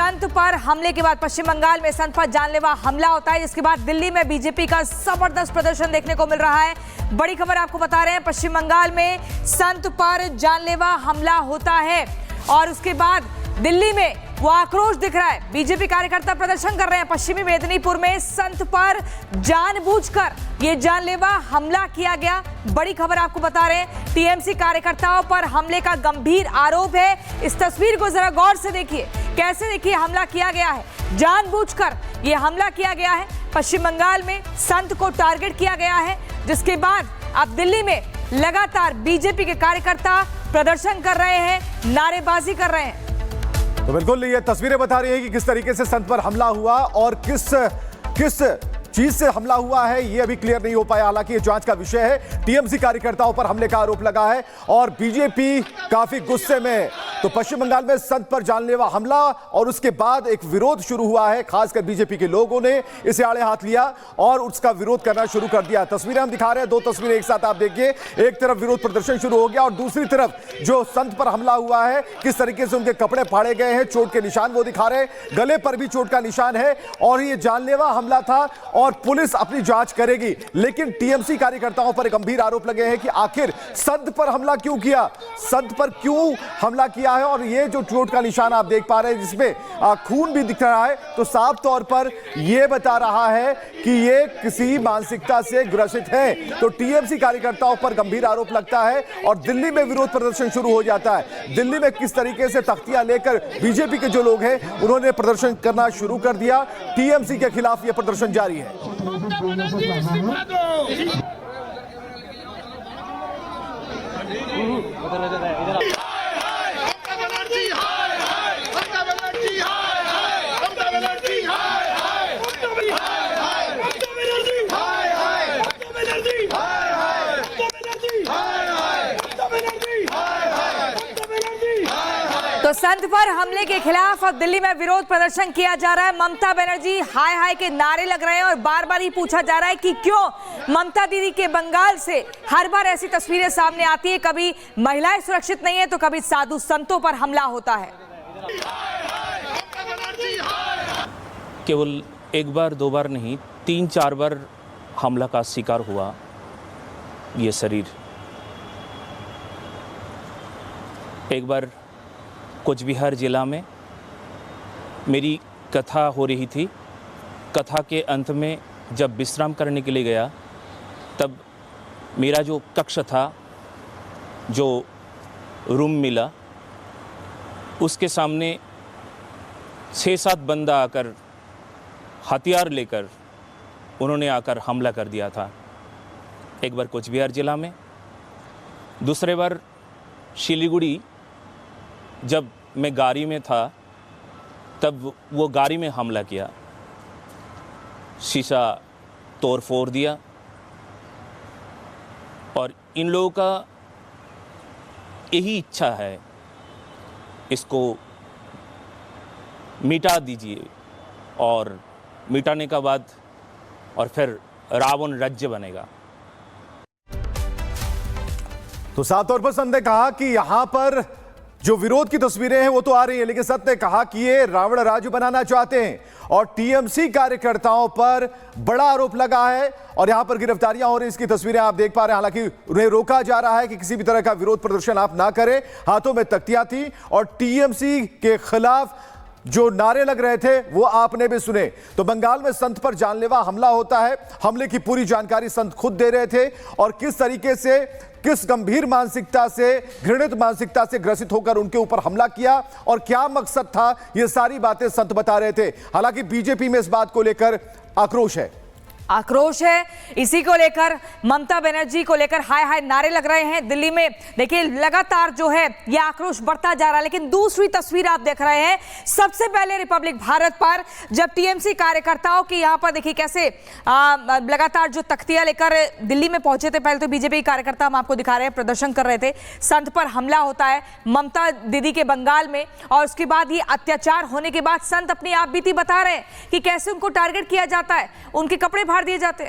संत पर हमले के बाद पश्चिम बंगाल में संत पर जानलेवा हमला होता है, जिसके बाद दिल्ली में बीजेपी का जबरदस्त प्रदर्शन देखने को मिल रहा है। बड़ी खबर आपको बता रहे हैं, पश्चिम बंगाल में संत पर जानलेवा हमला होता है और उसके बाद दिल्ली में वो आक्रोश दिख रहा है। बीजेपी कार्यकर्ता प्रदर्शन कर रहे हैं। पश्चिमी मेदिनीपुर में संत पर जानबूझकर ये जानलेवा हमला किया गया। बड़ी खबर आपको बता रहे हैं, टीएमसी कार्यकर्ताओं पर हमले का गंभीर आरोप है। इस तस्वीर को जरा गौर से देखिए, कैसे देखिए हमला किया गया है, जानबूझकर ये हमला किया गया है। पश्चिम बंगाल में संत को टारगेट किया गया है, जिसके बाद अब दिल्ली में लगातार बीजेपी के कार्यकर्ता प्रदर्शन कर रहे हैं, नारेबाजी कर रहे हैं। तो बिल्कुल ये तस्वीरें बता रही हैं कि किस तरीके से संत पर हमला हुआ और किस चीज से हमला हुआ है ये अभी क्लियर नहीं हो पाया। हालांकि ये जांच का विषय है। टीएमसी कार्यकर्ताओं पर हमले का आरोप लगा है और बीजेपी काफी गुस्से में है। तो पश्चिम बंगाल में संत पर जानलेवा हमला और उसके बाद एक विरोध शुरू हुआ है। खासकर बीजेपी के लोगों ने इसे आड़े हाथ लिया और उसका विरोध करना शुरू कर दिया। तस्वीरें हम दिखा रहे हैं, दो तस्वीरें एक साथ आप देखिए। एक तरफ विरोध प्रदर्शन शुरू हो गया और दूसरी तरफ जो संत पर हमला हुआ है, किस तरीके से उनके कपड़े फाड़े गए हैं, चोट के निशान वो दिखा रहे हैं, गले पर भी चोट का निशान है और ये जानलेवा हमला था और पुलिस अपनी जांच करेगी। लेकिन टीएमसी कार्यकर्ताओं पर गंभीर आरोप लगे हैं कि आखिर संत पर हमला क्यों किया, संत पर क्यों हमला किया है। और ये जो चोट का निशान आप देख पा रहे हैं, जिसमें खून भी दिख रहा है, तो साफ तौर पर यह बता रहा है कि ये किसी मानसिकता से ग्रसित है। तो टीएमसी कार्यकर्ताओं पर गंभीर आरोप लगता है और दिल्ली में विरोध प्रदर्शन शुरू हो जाता है। दिल्ली में किस तरीके से तख्तियां लेकर बीजेपी के जो लोग हैं उन्होंने प्रदर्शन करना शुरू कर दिया। टीएमसी के खिलाफ यह प्रदर्शन जारी है। तो संत पर हमले के खिलाफ अब दिल्ली में विरोध प्रदर्शन किया जा रहा है। ममता बनर्जी हाय हाय के नारे लग रहे हैं और बार बार ही पूछा जा रहा है कि क्यों ममता दीदी के बंगाल से हर बार ऐसी तस्वीरें सामने आती है, कभी महिलाएं सुरक्षित नहीं है तो कभी साधु संतों पर हमला होता है। केवल एक बार दो बार नहीं, 3-4 बार हमला का शिकार हुआ ये शरीर। एक बार कुछ बिहार जिला में मेरी कथा हो रही थी। कथा के अंत में जब विश्राम करने के लिए गया, तब मेरा जो कक्ष था, जो रूम मिला, उसके सामने 6-7 बंदा आकर हथियार लेकर उन्होंने आकर हमला कर दिया था। एक बार कुछ बिहार जिला में, दूसरे बार सिलीगुड़ी जब मैं गाड़ी में था तब वो गाड़ी में हमला किया, शीशा तोड़ फोड़ दिया और इन लोगों का यही इच्छा है, इसको मिटा दीजिए और मिटाने का बाद और फिर रावण राज्य बनेगा। तो साफ तौर पर संत ने कहा कि यहां पर जो विरोध की तस्वीरें हैं वो तो आ रही है, लेकिन संत ने कहा कि ये रावण राज्य बनाना चाहते हैं और टीएमसी कार्यकर्ताओं पर बड़ा आरोप लगा है और यहां पर गिरफ्तारियां हो रही, इसकी तस्वीरें आप देख पा रहे हैं। हालांकि उन्हें रोका जा रहा है कि किसी भी तरह का विरोध प्रदर्शन आप ना करें। हाथों में तख्तियां थी और टीएमसी के खिलाफ जो नारे लग रहे थे वो आपने भी सुने। तो बंगाल में संत पर जानलेवा हमला होता है। हमले की पूरी जानकारी संत खुद दे रहे थे और किस तरीके से, किस गंभीर मानसिकता से, घृणित मानसिकता से ग्रसित होकर उनके ऊपर हमला किया और क्या मकसद था, ये सारी बातें संत बता रहे थे। हालांकि बीजेपी में इस बात को लेकर आक्रोश है। इसी को लेकर ममता बनर्जी को लेकर हाय हाय नारे लग रहे हैं दिल्ली में। देखिए लगातार जो है ये आक्रोश बढ़ता जा रहा है। लेकिन दूसरी तस्वीर आप देख रहे हैं, सबसे पहले रिपब्लिक भारत पर जब टीएमसी कार्यकर्ताओं की यहां पर देखिए कैसे लगातार जो तख्तियां लेकर दिल्ली में पहुंचे थे। पहले तो बीजेपी कार्यकर्ता हम आपको दिखा रहे हैं प्रदर्शन कर रहे थे, संत पर हमला होता है ममता दीदी के बंगाल में और उसके बाद ये अत्याचार होने के बाद संत अपनी आप बीती बता रहे हैं कि कैसे उनको टारगेट किया जाता है, उनके कपड़े फाड़ दिए जाते हैं।